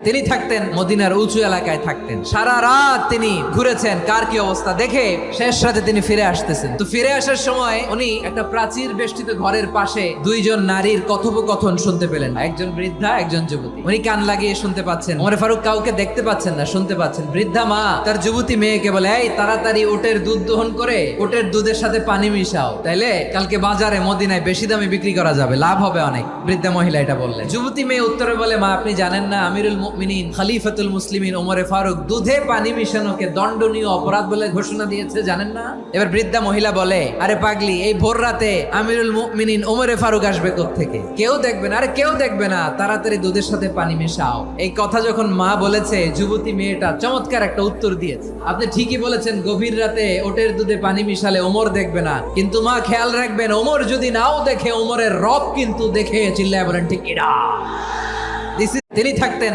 তিনি থাকতেন মদিনার উঁচু এলাকায় থাকতেন, সারা রাত তিনি ঘুরেছেন কার কি অবস্থা দেখে শেষ রাতে তিনি ফিরে আসতেছেন। তো ফিরে আসার সময় উনি একটা প্রাচীর বেষ্টিত ঘরের পাশে দুইজন নারীর কথোপকথন শুনতে পেলেন, একজন বৃদ্ধা একজন যুবতী। উনি কান লাগিয়ে শুনতে পাচ্ছেন, ওমর ফারুক কাউকে দেখতে পাচ্ছেন না, শুনতে পাচ্ছেন। বৃদ্ধা মা তার যুবতী মেয়েকে বলে, এই তাড়াতাড়ি উটের দুধ দহন করে উটের দুধের সাথে পানি মিশাও, তাইলে কালকে বাজারে মদিনায় বেশি দামে বিক্রি করা যাবে, লাভ হবে অনেক। বৃদ্ধা মহিলা এটা বললেন। যুবতী মেয়ে উত্তরে বলে, মা আপনি জানেন না আমিরুল মুমিনিন খলিফাতুল মুসলিমিন ওমর ফারুক দুধে পানি মিশানোকে দণ্ডনীয় অপরাধ বলে ঘোষণা দিয়েছে, জানেন না? এবার বৃদ্ধা মহিলা বলে, আরে পাগলি, এই ভোর রাতে আমিরুল মুমিনিন ওমর ফারুক আসবে কোত্থেকে? কেউ দেখবে না। আরে কেউ দেখবে না, তাড়াতাড়ি দুধের সাথে পানি মেশাও। এই কথা যখন মা বলেছে, যুবতী মেয়েটা চমৎকার একটা উত্তর দিয়েছে, আপনি ঠিকই বলেছেন, গভীর রাতে ওটের দুধে পানি মিশালে ওমর দেখবে না, কিন্তু মা খেয়াল রাখবেন, ওমর যদি নাও দেখে ওমরের রব কিন্তু দেখে। চিল্লায় বলেন ঠিক কিনা? তিনি থাকতেন